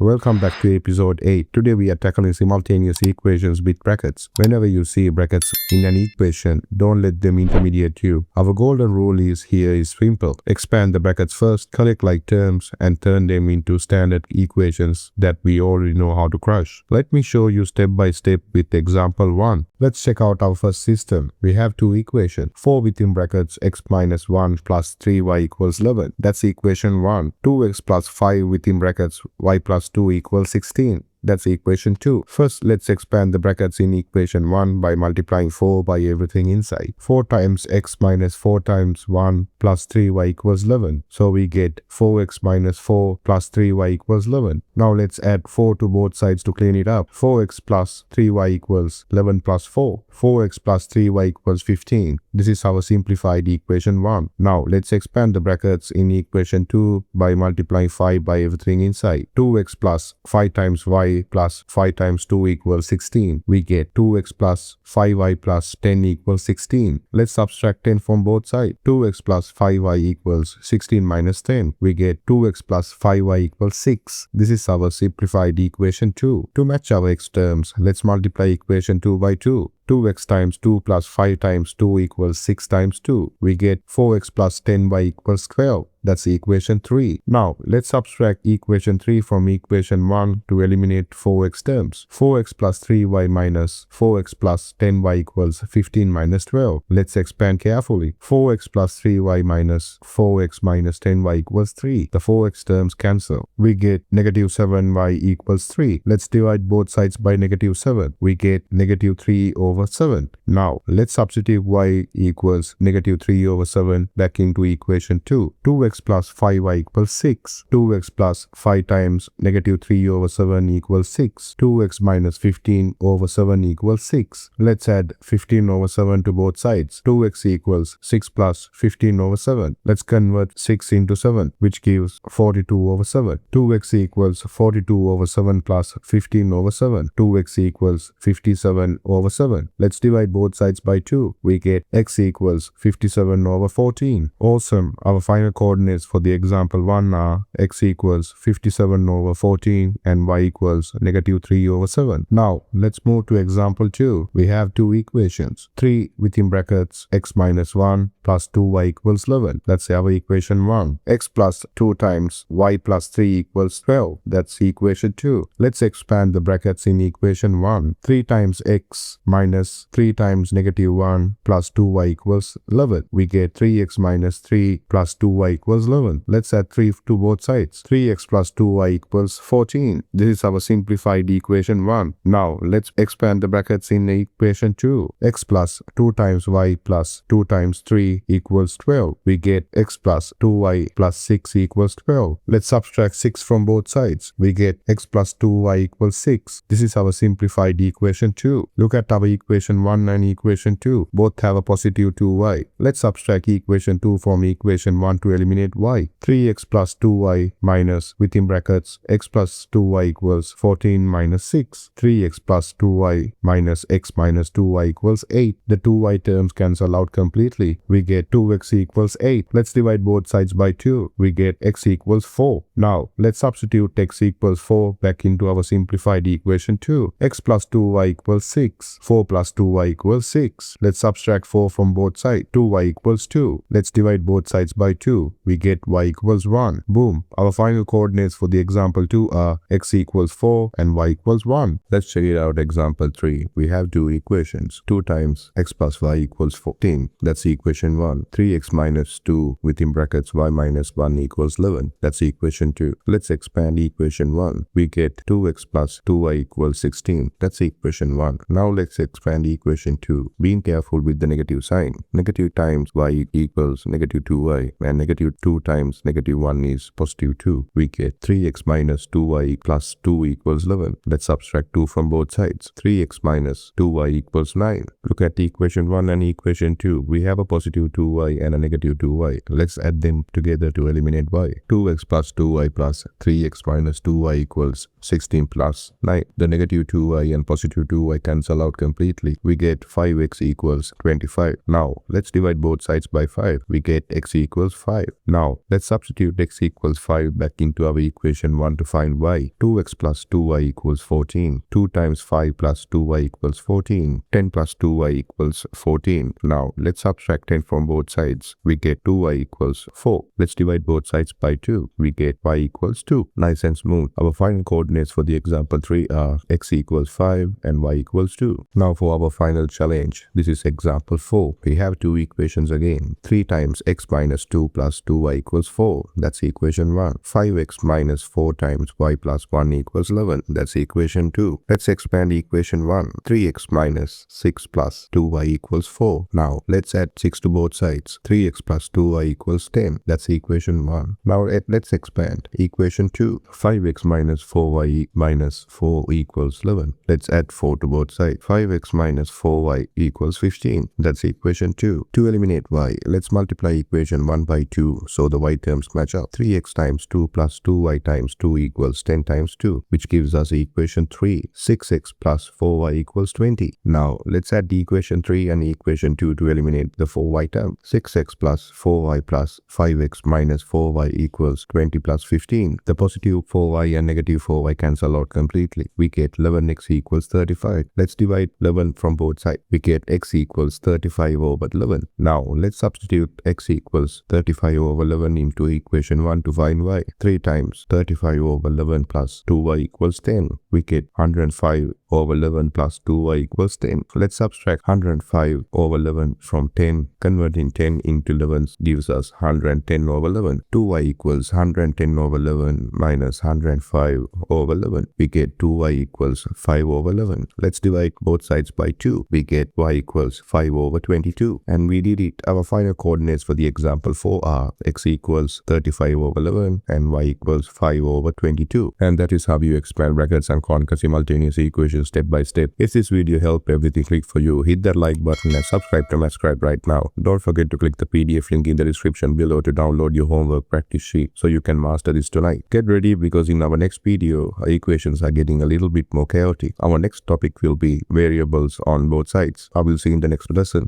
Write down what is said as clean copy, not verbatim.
Welcome back to episode 8. Today we are tackling simultaneous equations with brackets. Whenever you see brackets in an equation, don't let them intermediate you. Our golden rule is simple. Expand the brackets first, collect like terms, and turn them into standard equations that we already know how to crush. Let me show you step by step with example 1. Let's check out our first system. We have two equations. 4 within brackets x minus 1 plus 3y equals 11. That's equation 1. 2x plus 5 within brackets y plus 2 equals 16. That's equation 2. First, let's expand the brackets in equation 1 by multiplying 4 by everything inside. 4 times x minus 4 times 1 plus 3y equals 11. So we get 4x minus 4 plus 3y equals 11. Now let's add 4 to both sides to clean it up. 4x plus 3y equals 11 plus 4. 4x plus 3y equals 15. This is our simplified equation 1. Now let's expand the brackets in equation 2 by multiplying 5 by everything inside. 2x plus 5 times y plus 5 times 2 equals 16. We get 2x plus 5y plus 10 equals 16. Let's subtract 10 from both sides. 2x plus 5y equals 16 minus 10. We get 2x plus 5y equals 6. This is our simplified equation 2. To match our x terms, let's multiply equation 2 by 2. 2x times 2 plus 5 times 2 equals 6 times 2. We get 4x plus 10y equals 12. That's equation 3. Now, let's subtract equation 3 from equation 1 to eliminate 4x terms. 4x plus 3y minus 4x plus 10y equals 15 minus 12. Let's expand carefully. 4x plus 3y minus 4x minus 10y equals 3. The 4x terms cancel. We get negative 7y equals 3. Let's divide both sides by negative 7. We get negative 3 over 7. Now, let's substitute y equals negative 3 over 7 back into equation 2. 2x plus 5y equals 6. 2x plus 5 times negative 3 over 7 equals 6. 2x minus 15 over 7 equals 6. Let's add 15 over 7 to both sides. 2x equals 6 plus 15 over 7. Let's convert 6 into 7, which gives 42 over 7. 2x equals 42 over 7 plus 15 over 7. 2x equals 57 over 7. Let's divide both sides by 2. We get x equals 57 over 14. Awesome. Our final coordinates for the example 1 are x equals 57 over 14 and y equals negative 3 over 7. Now, let's move to example 2. We have two equations. 3 within brackets x minus 1 plus 2y equals 11. That's our equation 1. X plus 2 times y plus 3 equals 12. That's equation 2. Let's expand the brackets in equation 1. 3 times x minus 3 times negative 1 plus 2y equals 11. We get 3x minus 3 plus 2y equals 11. Let's add 3 to both sides. 3x plus 2y equals 14. This is our simplified equation 1. Now, let's expand the brackets in equation 2. X plus 2 times y plus 2 times 3 equals 12. We get x plus 2y plus 6 equals 12. Let's subtract 6 from both sides. We get x plus 2y equals 6. This is our simplified equation 2. Look at our equation 1 and equation 2. Both have a positive 2y. Let's subtract equation 2 from equation 1 to eliminate y. 3x plus 2y minus within brackets x plus 2y equals 14 minus 6. 3x plus 2y minus x minus 2y equals 8. The 2y terms cancel out completely. We get 2x equals 8. Let's divide both sides by 2. We get x equals 4. Now, let's substitute x equals 4 back into our simplified equation 2. X plus 2y equals 6. 4 plus 2y equals 6. Let's subtract 4 from both sides. 2y equals 2. Let's divide both sides by 2. We get y equals 1. Boom. Our final coordinates for the example 2 are x equals 4 and y equals 1. Let's check it out. Example 3. We have two equations. 2 times x plus y equals 14. That's equation 1. 3x minus 2 within brackets y minus 1 equals 11. That's equation 2. Let's expand equation 1. We get 2x plus 2y equals 16. That's equation 1. Now let's expand equation 2. Being careful with the negative sign. Negative times y equals negative 2y and negative 2 times negative 1 is positive 2. We get 3x minus 2y plus 2 equals 11. Let's subtract 2 from both sides. 3x minus 2y equals 9. Look at equation 1 and equation 2. We have a positive 2y and a negative 2y. Let's add them together to eliminate y. 2x plus 2y plus 3x minus 2y equals 16 plus 9. The negative 2y and positive 2y cancel out completely. We get 5x equals 25. Now, let's divide both sides by 5. We get x equals 5. Now, let's substitute x equals 5 back into our equation 1 to find y. 2x plus 2y equals 14. 2 times 5 plus 2y equals 14. 10 plus 2y equals 14. Now, let's subtract 10 from both sides. We get 2y equals 4. Let's divide both sides by 2. We get y equals 2. Nice and smooth. Our final coordinates for the example 3 are x equals 5 and y equals 2. Now for our final challenge. This is example 4. We have two equations again. 3 times x minus 2 plus 2y equals 4. That's equation 1. 5x minus 4 times y plus 1 equals 11. That's equation 2. Let's expand equation 1. 3x minus 6 plus 2y equals 4. Now let's add 6 to both sides. 3x plus 2y equals 10. That's equation 1. Now let's expand. Equation 2. 5x minus 4y minus 4 equals 11. Let's add 4 to both sides. 5x minus 4y equals 15. That's equation 2. To eliminate y, let's multiply equation 1 by 2 so the y terms match up. 3x times 2 plus 2y times 2 equals 10 times 2, which gives us equation 3. 6x plus 4y equals 20. Now let's add the equation 3 and equation 2 to eliminate the 4y term. 6x plus 4y plus 5x minus 4y equals 20 plus 15. The positive 4y and negative 4y cancel out completely. We get 11x equals 35. Let's divide 11 from both sides. We get x equals 35 over 11. Now let's substitute x equals 35 over 11 into equation 1 to find y. 3 times 35 over 11 plus 2y equals 10. We get 105 over 11 plus 2y equals 10. Let's subtract 105 over 11 from 10. Converting 10 into 11 gives us 110 over 11. 2y equals 110 over 11 minus 105 over 11. We get 2y equals 5 over 11. Let's divide both sides by 2. We get y equals 5 over 22. And we did it. Our final coordinates for the example 4 are x equals 35 over 11 and y equals 5 over 22. And that is how you expand brackets and conquer simultaneous equations step by step. If this video helped everything click for you, hit that like button and subscribe to my Scribe right now. Don't forget to click the PDF link in the description below to download your homework practice sheet so you can master this tonight. Get ready because in our next video, our equations are getting a little bit more chaotic. Our next topic will be variables on both sides. I will see you in the next lesson.